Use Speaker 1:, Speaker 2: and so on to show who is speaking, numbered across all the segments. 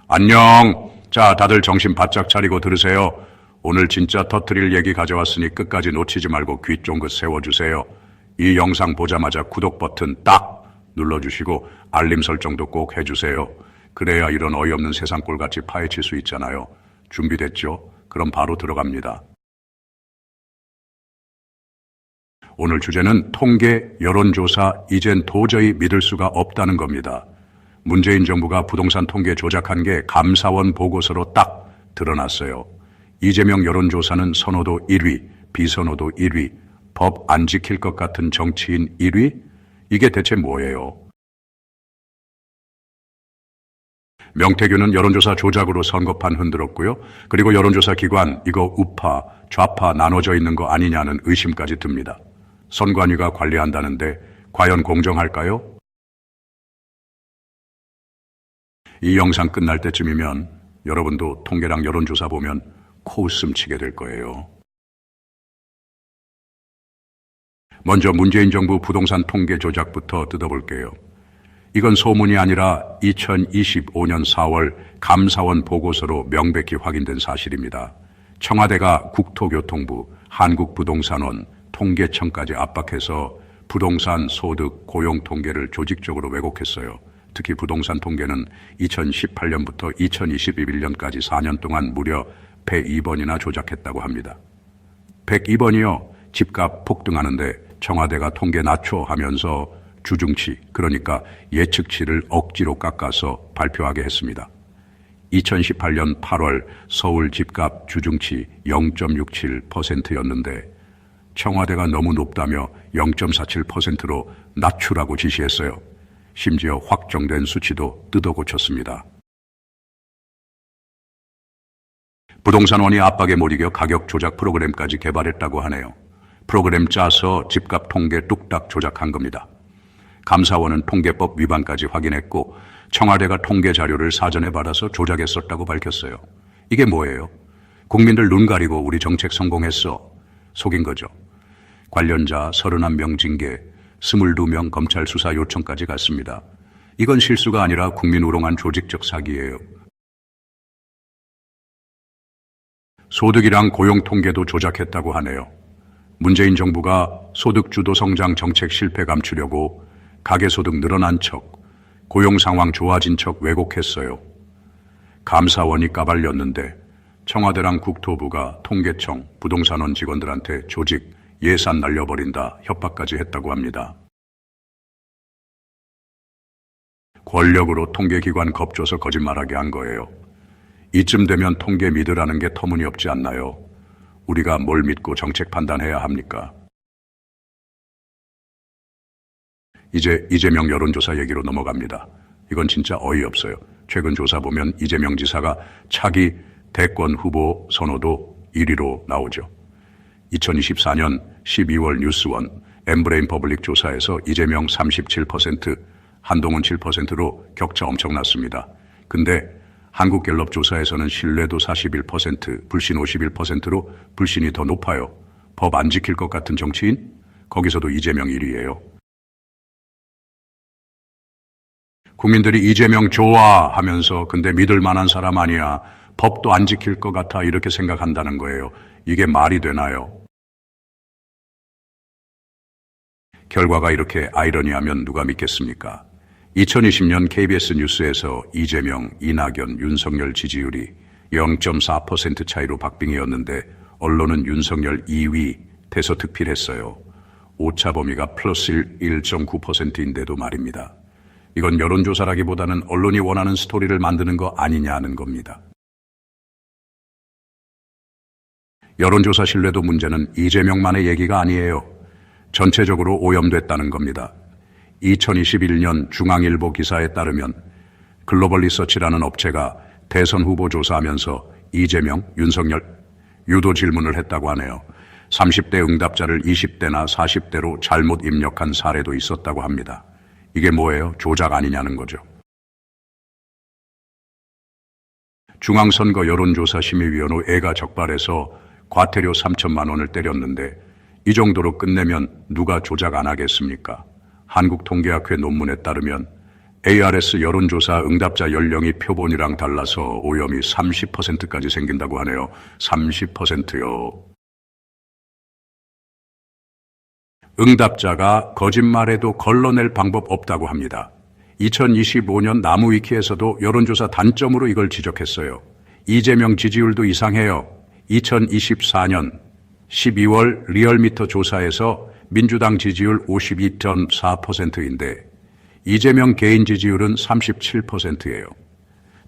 Speaker 1: 안녕. 자, 다들 정신 바짝 차리고 들으세요. 오늘 진짜 터트릴 얘기 가져왔으니 끝까지 놓치지 말고 귀 쫑긋 세워주세요. 이 영상 보자마자 구독 버튼 딱 눌러주시고 알림 설정도 꼭 해주세요. 그래야 이런 어이없는 세상 꼴같이 파헤칠 수 있잖아요. 준비됐죠? 그럼 바로 들어갑니다. 오늘 주제는 통계, 여론조사, 이젠 도저히 믿을 수가 없다는 겁니다. 문재인 정부가 부동산 통계 조작한 게 감사원 보고서로 딱 드러났어요. 이재명 여론조사는 선호도 1위, 비선호도 1위, 법 안 지킬 것 같은 정치인 1위? 이게 대체 뭐예요? 명태균은 여론조사 조작으로 선거판 흔들었고요. 그리고 여론조사 기관 이거 우파, 좌파 나눠져 있는 거 아니냐는 의심까지 듭니다. 선관위가 관리한다는데 과연 공정할까요? 이 영상 끝날 때쯤이면 여러분도 통계랑 여론조사 보면 코웃음 치게 될 거예요. 먼저 문재인 정부 부동산 통계 조작부터 뜯어볼게요. 이건 소문이 아니라 2025년 4월 감사원 보고서로 명백히 확인된 사실입니다. 청와대가 국토교통부, 한국부동산원, 통계청까지 압박해서 부동산 소득 고용 통계를 조직적으로 왜곡했어요. 특히 부동산 통계는 2018년부터 2021년까지 4년 동안 무려 102번이나 조작했다고 합니다. 102번이요. 집값 폭등하는데 청와대가 통계 낮춰 하면서 주중치, 그러니까 예측치를 억지로 깎아서 발표하게 했습니다. 2018년 8월 서울 집값 주중치 0.67%였는데 청와대가 너무 높다며 0.47%로 낮추라고 지시했어요. 심지어 확정된 수치도 뜯어 고쳤습니다. 부동산원이 압박에 못 이겨 가격 조작 프로그램까지 개발했다고 하네요. 프로그램 짜서 집값 통계 뚝딱 조작한 겁니다. 감사원은 통계법 위반까지 확인했고 청와대가 통계 자료를 사전에 받아서 조작했었다고 밝혔어요. 이게 뭐예요? 국민들 눈 가리고 우리 정책 성공했어. 속인 거죠. 관련자 31명 징계, 22명 검찰 수사 요청까지 갔습니다. 이건 실수가 아니라 국민 우롱한 조직적 사기예요. 소득이랑 고용 통계도 조작했다고 하네요. 문재인 정부가 소득주도 성장 정책 실패 감추려고 가계소득 늘어난 척, 고용 상황 좋아진 척 왜곡했어요. 감사원이 까발렸는데 청와대랑 국토부가 통계청, 부동산원 직원들한테 조직, 예산 날려버린다 협박까지 했다고 합니다. 권력으로 통계기관 겁줘서 거짓말하게 한 거예요. 이쯤 되면 통계 믿으라는 게 터무니없지 않나요? 우리가 뭘 믿고 정책 판단해야 합니까? 이제 이재명 여론조사 얘기로 넘어갑니다. 이건 진짜 어이없어요. 최근 조사 보면 이재명 지사가 차기 대권 후보 선호도 1위로 나오죠. 2024년 12월 뉴스원 엠브레인 퍼블릭 조사에서 이재명 37%, 한동훈 7%로 격차 엄청났습니다. 근데 한국갤럽 조사에서는 신뢰도 41%, 불신 51%로 불신이 더 높아요. 법 안 지킬 것 같은 정치인? 거기서도 이재명 1위예요. 국민들이 이재명 좋아하면서 근데 믿을 만한 사람 아니야. 법도 안 지킬 것 같아 이렇게 생각한다는 거예요. 이게 말이 되나요? 결과가 이렇게 아이러니하면 누가 믿겠습니까? 2020년 KBS 뉴스에서 이재명, 이낙연, 윤석열 지지율이 0.4% 차이로 박빙이었는데 언론은 윤석열 2위 대서특필했어요. 오차 범위가 플러스 1.9%인데도 말입니다. 이건 여론조사라기보다는 언론이 원하는 스토리를 만드는 거 아니냐는 겁니다. 여론조사 신뢰도 문제는 이재명만의 얘기가 아니에요. 전체적으로 오염됐다는 겁니다. 2021년 중앙일보 기사에 따르면 글로벌 리서치라는 업체가 대선 후보 조사하면서 이재명, 윤석열 유도 질문을 했다고 하네요. 30대 응답자를 20대나 40대로 잘못 입력한 사례도 있었다고 합니다. 이게 뭐예요? 조작 아니냐는 거죠. 중앙선거 여론조사심의위원회 애가 적발해서 과태료 3천만 원을 때렸는데 이 정도로 끝내면 누가 조작 안 하겠습니까? 한국통계학회 논문에 따르면 ARS 여론조사 응답자 연령이 표본이랑 달라서 오염이 30%까지 생긴다고 하네요. 30%요. 응답자가 거짓말해도 걸러낼 방법 없다고 합니다. 2025년 나무위키에서도 여론조사 단점으로 이걸 지적했어요. 이재명 지지율도 이상해요. 2024년 12월 리얼미터 조사에서 민주당 지지율 52.4%인데 이재명 개인 지지율은 37%예요.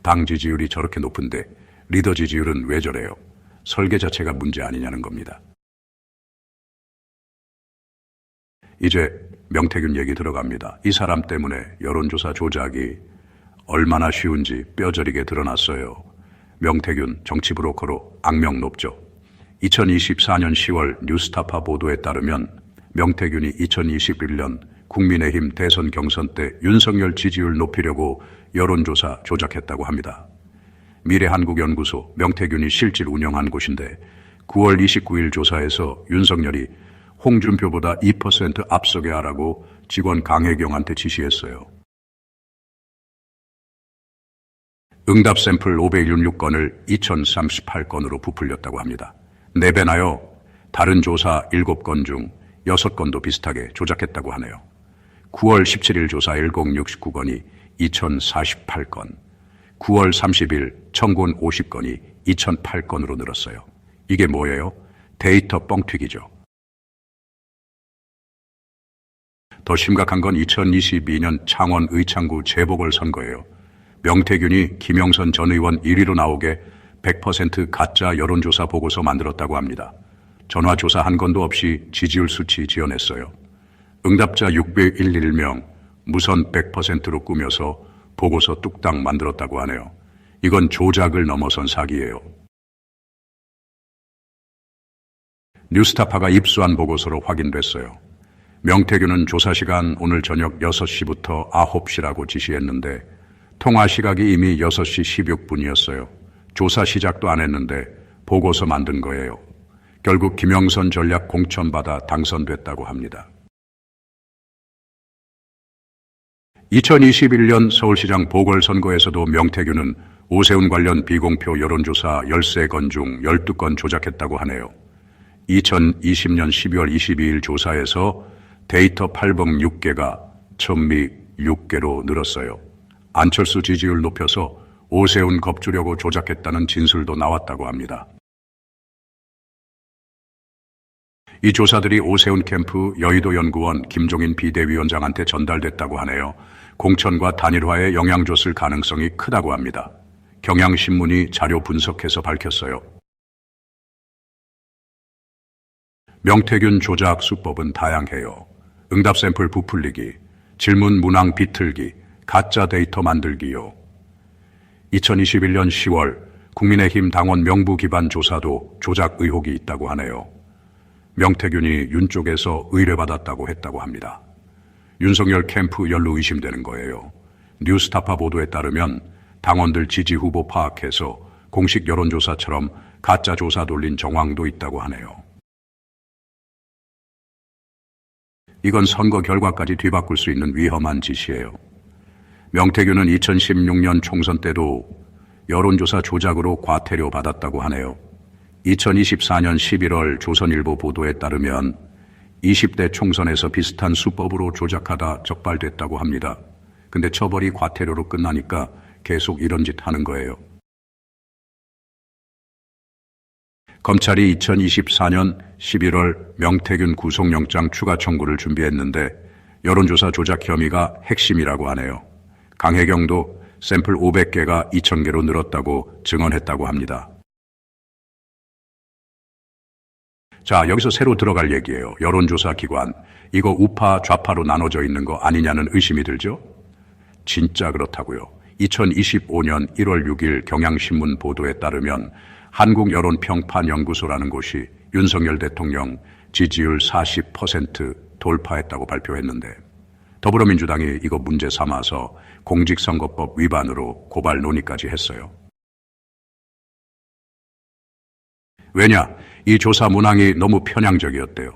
Speaker 1: 당 지지율이 저렇게 높은데 리더 지지율은 왜 저래요? 설계 자체가 문제 아니냐는 겁니다. 이제 명태균 얘기 들어갑니다. 이 사람 때문에 여론조사 조작이 얼마나 쉬운지 뼈저리게 드러났어요. 명태균 정치 브로커로 악명 높죠. 2024년 10월 뉴스타파 보도에 따르면 명태균이 2021년 국민의힘 대선 경선 때 윤석열 지지율 높이려고 여론조사 조작했다고 합니다. 미래한국연구소 명태균이 실질 운영한 곳인데 9월 29일 조사에서 윤석열이 홍준표보다 2% 앞서게 하라고 직원 강혜경한테 지시했어요. 응답 샘플 516건을 2038건으로 부풀렸다고 합니다. 4배나요. 다른 조사 7건 중 6건도 비슷하게 조작했다고 하네요. 9월 17일 조사 1069건이 2048건, 9월 30일 청군 50건이 2008건으로 늘었어요. 이게 뭐예요? 데이터 뻥튀기죠. 더 심각한 건 2022년 창원 의창구 재보궐선거예요. 명태균이 김영선 전 의원 1위로 나오게 100% 가짜 여론조사 보고서 만들었다고 합니다. 전화조사 한 건도 없이 지지율 수치 지어냈어요. 응답자 611명 무선 100%로 꾸며서 보고서 뚝딱 만들었다고 하네요. 이건 조작을 넘어선 사기예요. 뉴스타파가 입수한 보고서로 확인됐어요. 명태균은 조사 시간 오늘 저녁 6시부터 9시라고 지시했는데 통화 시각이 이미 6시 16분이었어요. 조사 시작도 안 했는데 보고서 만든 거예요. 결국 김영선 전략 공천받아 당선됐다고 합니다. 2021년 서울시장 보궐선거에서도 명태균은 오세훈 관련 비공표 여론조사 13건 중 12건 조작했다고 하네요. 2020년 12월 22일 조사에서 데이터 8번 6개가 천미 6개로 늘었어요. 안철수 지지율 높여서 오세훈 겁주려고 조작했다는 진술도 나왔다고 합니다. 이 조사들이 오세훈 캠프 여의도 연구원 김종인 비대위원장한테 전달됐다고 하네요. 공천과 단일화에 영향 줬을 가능성이 크다고 합니다. 경향신문이 자료 분석해서 밝혔어요. 명태균 조작 수법은 다양해요. 응답 샘플 부풀리기, 질문 문항 비틀기, 가짜 데이터 만들기요. 2021년 10월 국민의힘 당원 명부 기반 조사도 조작 의혹이 있다고 하네요. 명태균이 윤 쪽에서 의뢰받았다고 했다고 합니다. 윤석열 캠프 연루 의심되는 거예요. 뉴스타파 보도에 따르면 당원들 지지 후보 파악해서 공식 여론조사처럼 가짜 조사 돌린 정황도 있다고 하네요. 이건 선거 결과까지 뒤바꿀 수 있는 위험한 짓이에요. 명태균은 2016년 총선 때도 여론조사 조작으로 과태료 받았다고 하네요. 2024년 11월 조선일보 보도에 따르면 20대 총선에서 비슷한 수법으로 조작하다 적발됐다고 합니다. 근데 처벌이 과태료로 끝나니까 계속 이런 짓 하는 거예요. 검찰이 2024년 11월 명태균 구속영장 추가 청구를 준비했는데 여론조사 조작 혐의가 핵심이라고 하네요. 강혜경도 샘플 500개가 2,000개로 늘었다고 증언했다고 합니다. 자, 여기서 새로 들어갈 얘기예요. 여론조사 기관. 이거 우파 좌파로 나눠져 있는 거 아니냐는 의심이 들죠? 진짜 그렇다고요. 2025년 1월 6일 경향신문 보도에 따르면 한국여론평판연구소라는 곳이 윤석열 대통령 지지율 40% 돌파했다고 발표했는데 더불어민주당이 이거 문제 삼아서 공직선거법 위반으로 고발 논의까지 했어요. 왜냐? 이 조사 문항이 너무 편향적이었대요.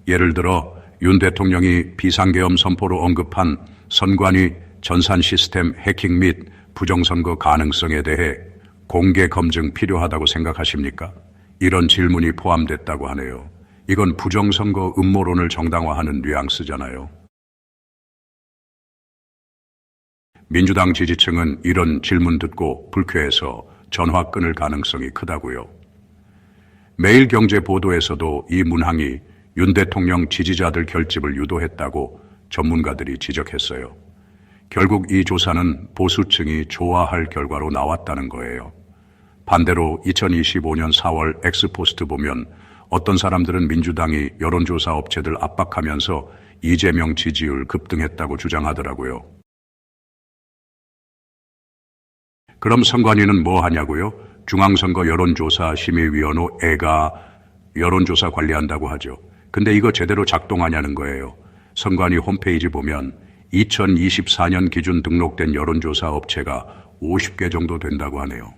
Speaker 1: 예를 들어 윤 대통령이 비상계엄 선포로 언급한 선관위 전산 시스템 해킹 및 부정선거 가능성에 대해 공개 검증 필요하다고 생각하십니까? 이런 질문이 포함됐다고 하네요. 이건 부정선거 음모론을 정당화하는 뉘앙스잖아요. 민주당 지지층은 이런 질문 듣고 불쾌해서 전화 끊을 가능성이 크다고요. 매일경제 보도에서도 이 문항이 윤 대통령 지지자들 결집을 유도했다고 전문가들이 지적했어요. 결국 이 조사는 보수층이 좋아할 결과로 나왔다는 거예요. 반대로 2025년 4월 엑스포스트 보면 어떤 사람들은 민주당이 여론조사 업체들 압박하면서 이재명 지지율 급등했다고 주장하더라고요. 그럼 선관위는 뭐 하냐고요? 중앙선거 여론조사 심의위원회가 여론조사 관리한다고 하죠. 근데 이거 제대로 작동하냐는 거예요. 선관위 홈페이지 보면 2024년 기준 등록된 여론조사 업체가 50개 정도 된다고 하네요.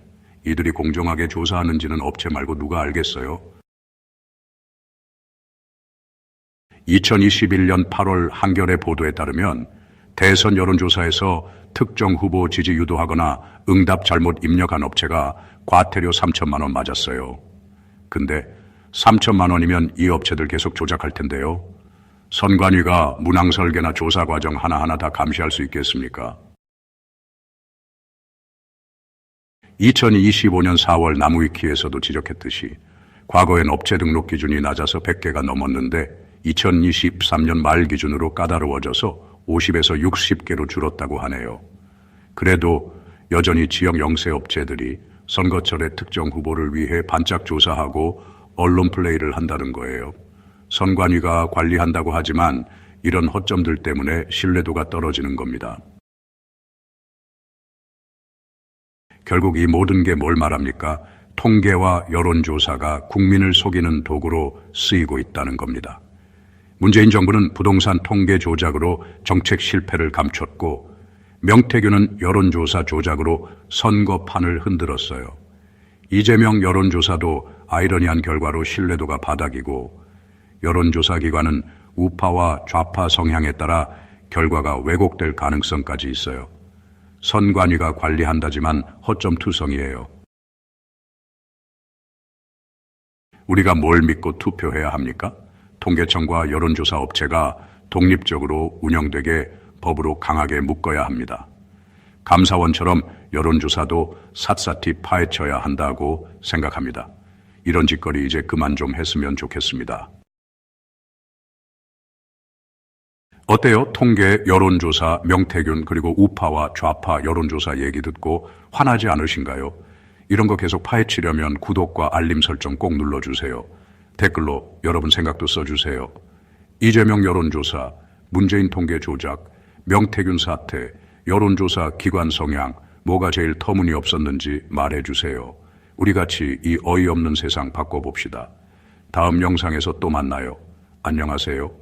Speaker 1: 이들이 공정하게 조사하는지는 업체 말고 누가 알겠어요? 2021년 8월 한겨레 보도에 따르면 대선 여론조사에서 특정 후보 지지 유도하거나 응답 잘못 입력한 업체가 과태료 3천만 원 맞았어요. 근데 3천만 원이면 이 업체들 계속 조작할 텐데요. 선관위가 문항 설계나 조사 과정 하나하나 다 감시할 수 있겠습니까? 2025년 4월 나무위키에서도 지적했듯이 과거엔 업체 등록 기준이 낮아서 100개가 넘었는데 2023년 말 기준으로 까다로워져서 50에서 60개로 줄었다고 하네요. 그래도 여전히 지역 영세 업체들이 선거철에 특정 후보를 위해 반짝 조사하고 언론 플레이를 한다는 거예요. 선관위가 관리한다고 하지만 이런 허점들 때문에 신뢰도가 떨어지는 겁니다. 결국 이 모든 게 뭘 말합니까? 통계와 여론조사가 국민을 속이는 도구로 쓰이고 있다는 겁니다. 문재인 정부는 부동산 통계 조작으로 정책 실패를 감췄고 명태균은 여론조사 조작으로 선거판을 흔들었어요. 이재명 여론조사도 아이러니한 결과로 신뢰도가 바닥이고 여론조사 기관은 우파와 좌파 성향에 따라 결과가 왜곡될 가능성까지 있어요. 선관위가 관리한다지만 허점투성이에요. 우리가 뭘 믿고 투표해야 합니까? 통계청과 여론조사 업체가 독립적으로 운영되게 법으로 강하게 묶어야 합니다. 감사원처럼 여론조사도 샅샅이 파헤쳐야 한다고 생각합니다. 이런 짓거리 이제 그만 좀 했으면 좋겠습니다. 어때요? 통계, 여론조사, 명태균 그리고 우파와 좌파 여론조사 얘기 듣고 화나지 않으신가요? 이런 거 계속 파헤치려면 구독과 알림 설정 꼭 눌러주세요. 댓글로 여러분 생각도 써주세요. 이재명 여론조사, 문재인 통계 조작, 명태균 사태, 여론조사 기관 성향, 뭐가 제일 터무니없었는지 말해주세요. 우리 같이 이 어이없는 세상 바꿔봅시다. 다음 영상에서 또 만나요. 안녕하세요.